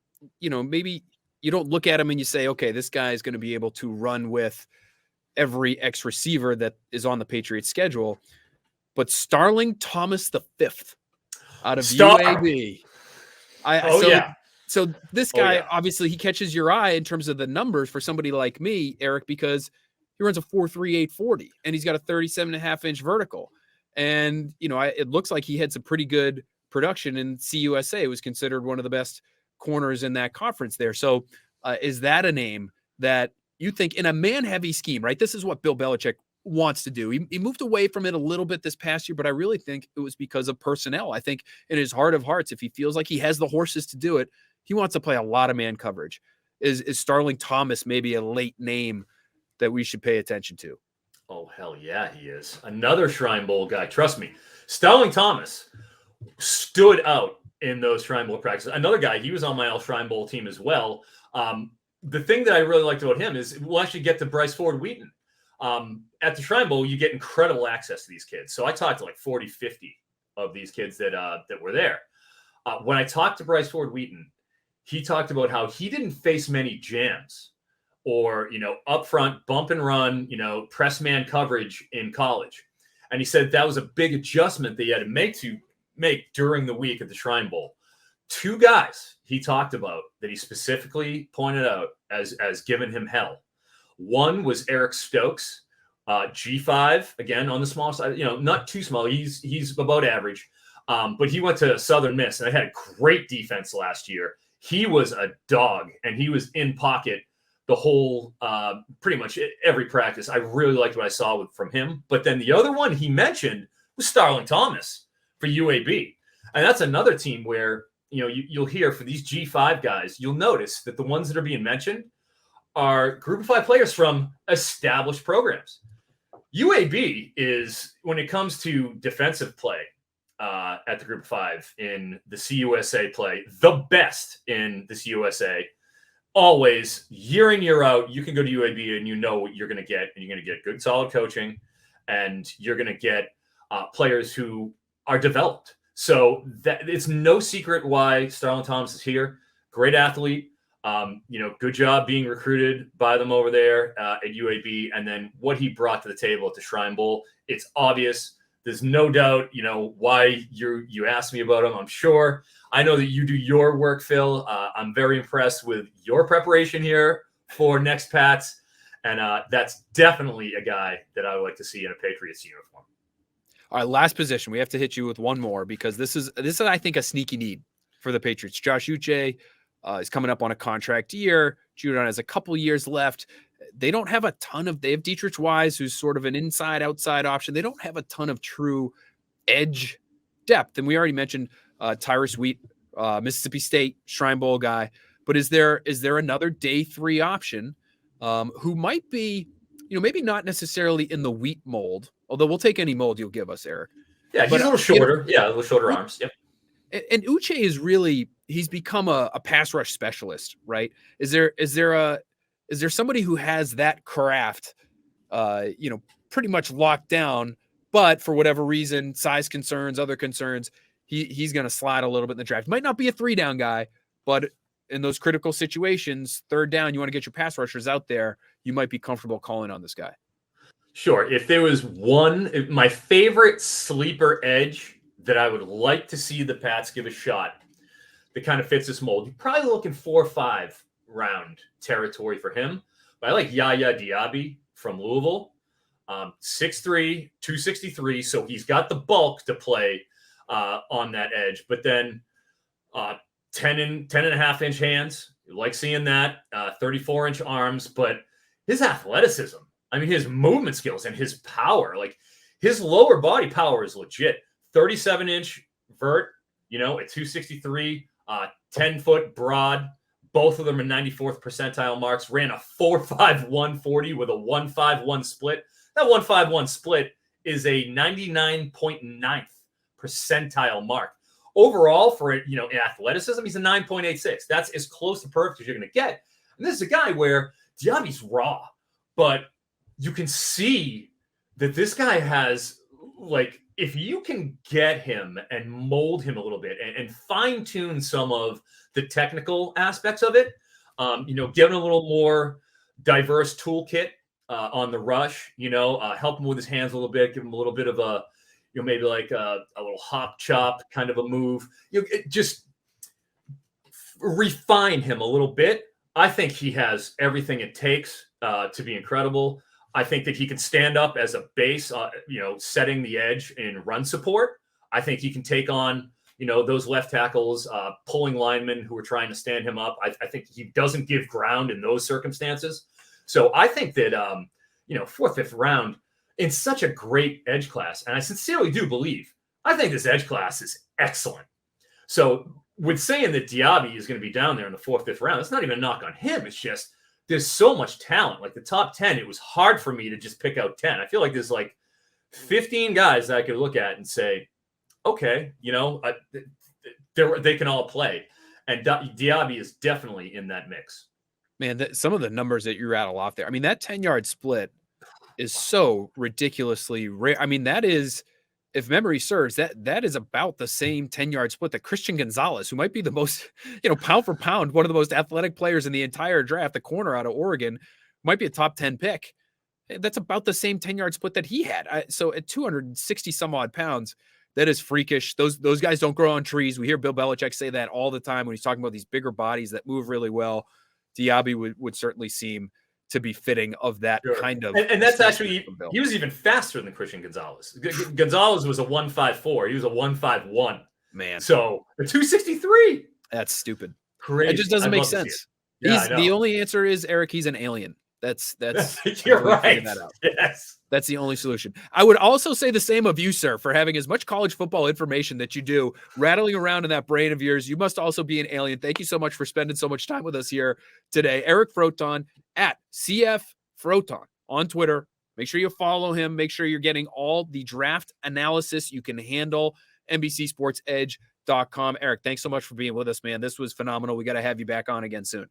maybe you don't look at him and you say, okay, this guy is going to be able to run with every X receiver that is on the Patriots schedule, but Starling Thomas V out of UAB. So this Oh, guy, yeah. obviously, he catches your eye in terms of the numbers for somebody like me, Eric, because he runs a 4.38 40 and he's got a 37.5-inch vertical. And, it looks like he had some pretty good production in CUSA. It was considered one of the best corners in that conference there. So is that a name that you think in a man-heavy scheme, right? This is what Bill Belichick wants to do. He moved away from it a little bit this past year, but I really think it was because of personnel. I think in his heart of hearts, if he feels like he has the horses to do it, he wants to play a lot of man coverage. Is Starling Thomas maybe a late name that we should pay attention to? Oh, hell yeah, he is. Another Shrine Bowl guy. Trust me. Starling Thomas stood out in those Shrine Bowl practices. Another guy, he was on my all Shrine Bowl team as well. The thing that I really liked about him is we'll actually get to Bryce Ford Wheaton. At the Shrine Bowl, you get incredible access to these kids. So I talked to like 40, 50 of these kids that were there. When I talked to Bryce Ford Wheaton, he talked about how he didn't face many jams or, up front bump and run, press man coverage in college. And he said that was a big adjustment that he had to make during the week at the Shrine Bowl. Two guys he talked about that he specifically pointed out as giving him hell. One was Eric Stokes, G5, again, on the small side, not too small. He's about average. But he went to Southern Miss and they had a great defense last year. He was a dog and he was in pocket the whole, pretty much every practice. I really liked what I saw from him. But then the other one he mentioned was Starling Thomas for UAB. And that's another team where, you'll hear for these G5 guys, you'll notice that the ones that are being mentioned are group of 5 players from established programs. UAB is, when it comes to defensive play at the group of 5 in the CUSA play, the best in the CUSA. Always, year in, year out, you can go to UAB and you know what you're going to get. And you're going to get good, solid coaching. And you're going to get players who are developed. So that it's no secret why Starling Thomas is here. Great athlete. Good job being recruited by them over there at UAB. And then what he brought to the table at the Shrine Bowl, it's obvious. There's no doubt, why you asked me about him. I'm sure. I know that you do your work, Phil. I'm very impressed with your preparation here for Next Pats. And that's definitely a guy that I would like to see in a Patriots uniform. All right, last position. We have to hit you with one more because this is I think, a sneaky need for the Patriots. Josh Uche is coming up on a contract year. Judon has a couple years left. They don't have a ton of – they have Dietrich Wise, who's sort of an inside-outside option. They don't have a ton of true edge depth. And we already mentioned Tyrus Wheat, Mississippi State, Shrine Bowl guy. But is there another day 3 option who might be, maybe not necessarily in the Wheat mold, although we'll take any mold you'll give us, Eric. Yeah, he's a little shorter. A little shorter arms. Yep. And Uche is really – he's become a pass rush specialist, right? Is there somebody who has that craft, pretty much locked down, but for whatever reason, size concerns, other concerns, he's going to slide a little bit in the draft. Might not be a 3-down guy, but in those critical situations, 3rd down, you want to get your pass rushers out there, you might be comfortable calling on this guy. Sure. If there was my favorite sleeper edge that I would like to see the Pats give a shot that kind of fits this mold, you're probably looking 4 or 5 round territory for him. But I like Yaya Diaby from Louisville, 6'3", 263. So he's got the bulk to play on that edge. But then 10 and a half inch hands. You like seeing that. 34-inch arms. But his athleticism, his movement skills and his power, like his lower body power is legit. 37-inch vert, at 263, 10-foot broad. Both of them are 94th percentile marks. Ran a 4.51 40 with a 1.51 split. That 1.51 split is a 99.9th percentile mark. Overall, for in athleticism, he's a 9.86. That's as close to perfect as you're going to get. And this is a guy where Diaby's raw, but you can see that this guy has, if you can get him and mold him a little bit and fine-tune some of the technical aspects of it, give him a little more diverse toolkit on the rush, help him with his hands a little bit, give him a little bit of a, maybe like a little hop chop kind of a move, just refine him a little bit. I think he has everything it takes to be incredible. I think that he can stand up as a base, setting the edge in run support. I think he can take on, those left tackles, pulling linemen who are trying to stand him up. I think he doesn't give ground in those circumstances. So I think that, 4th, 5th round in such a great edge class, and I sincerely do believe, I think this edge class is excellent. So with saying that Diaby is going to be down there in the 4th, 5th round, it's not even a knock on him. It's just there's so much talent. Like the top 10, it was hard for me to just pick out 10. I feel like there's like 15 guys that I could look at and say, okay, they can all play. And Diaby is definitely in that mix. Man, some of the numbers that you rattle off there. I mean, that 10-yard split is so ridiculously rare. I mean, that is, if memory serves, that is about the same 10-yard split that Christian Gonzalez, who might be the most, pound for pound, one of the most athletic players in the entire draft, the corner out of Oregon, might be a top 10 pick. That's about the same 10-yard split that he had. So at 260 some odd pounds, that is freakish. Those guys don't grow on trees. We hear Bill Belichick say that all the time when he's talking about these bigger bodies that move really well. Diaby would certainly seem to be fitting of that kind of. And that's actually, he was even faster than Christian Gonzalez. Gonzalez was a 1.54. He was a 1.51. Man. So a 263. That's stupid. Crazy. It just doesn't make sense. Yeah, the only answer is, Eric, he's an alien. That's you're right. That out. Yes. That's the only solution. I would also say the same of you, sir, for having as much college football information that you do, rattling around in that brain of yours. You must also be an alien. Thank you so much for spending so much time with us here today. Eric Froton at CF Froton on Twitter. Make sure you follow him. Make sure you're getting all the draft analysis you can handle. NBCSportsEdge.com. Eric, thanks so much for being with us, man. This was phenomenal. We got to have you back on again soon.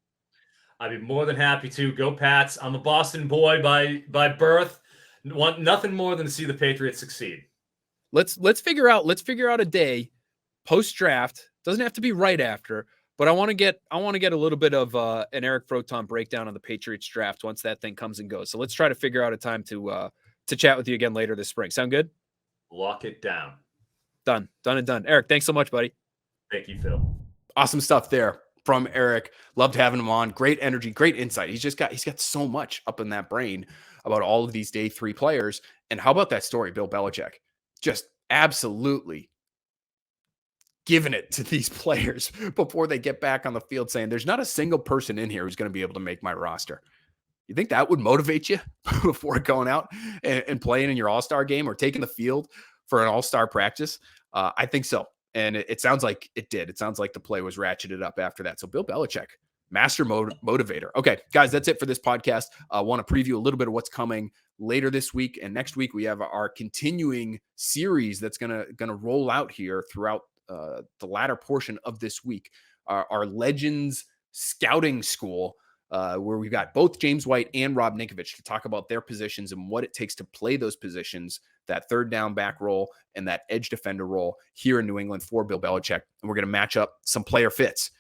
I'd be more than happy to. Go Pats. I'm a Boston boy by birth. Want nothing more than to see the Patriots succeed. Let's figure out a day post draft. Doesn't have to be right after, but I want to get a little bit of an Eric Froton breakdown on the Patriots draft once that thing comes and goes. So let's try to figure out a time to chat with you again later this spring. Sound good? Lock it down. Done and done. Eric, thanks so much, buddy. Thank you, Phil. Awesome stuff there from Eric. Loved having him on. Great energy, great insight. He's got so much up in that brain about all of these day 3 players. And how about that story, Bill Belichick? Just absolutely giving it to these players before they get back on the field, saying there's not a single person in here who's going to be able to make my roster. You think that would motivate you before going out and playing in your all-star game or taking the field for an all-star practice? I think so. And it sounds like it did. It sounds like the play was ratcheted up after that. So Bill Belichick, master motivator. Okay, guys, that's it for this podcast. I want to preview a little bit of what's coming later this week. And next week, we have our continuing series that's gonna roll out here throughout the latter portion of this week. Our Legends Scouting School, where we've got both James White and Rob Ninkovich to talk about their positions and what it takes to play those positions, that third down back role and that edge defender role here in New England for Bill Belichick. And we're going to match up some player fits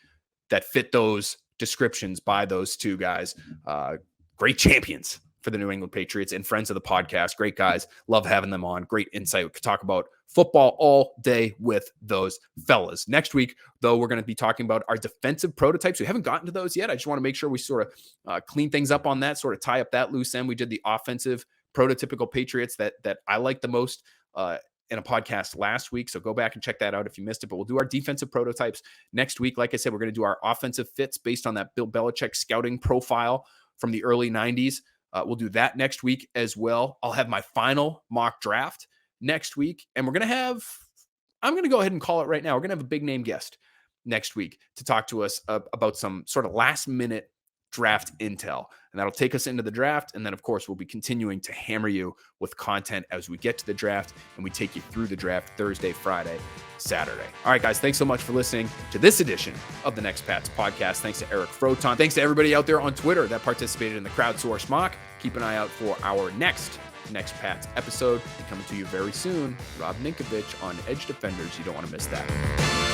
that fit those descriptions by those two guys. Great champions for the New England Patriots and friends of the podcast. Great guys. Love having them on. Great insight. We could talk about football all day with those fellas. Next week, though, we're going to be talking about our defensive prototypes. We haven't gotten to those yet. I just want to make sure we sort of clean things up on that, sort of tie up that loose end. We did the offensive prototypical Patriots that I like the most in a podcast last week. So go back and check that out if you missed it. But we'll do our defensive prototypes next week. Like I said, we're going to do our offensive fits based on that Bill Belichick scouting profile from the early 90s. We'll do that next week as well. I'll have my final mock draft next week. And I'm going to go ahead and call it right now. We're going to have a big name guest next week to talk to us about some sort of last minute draft intel. And that'll take us into the draft. And then, of course, we'll be continuing to hammer you with content as we get to the draft and we take you through the draft Thursday, Friday, Saturday. All right, guys, thanks so much for listening to this edition of the Next Pats podcast. Thanks to Eric Froton. Thanks to everybody out there on Twitter that participated in the Crowdsourced mock. Keep an eye out for our next Pats episode coming to you very soon. Rob Ninkovich on Edge Defenders. You don't want to miss that.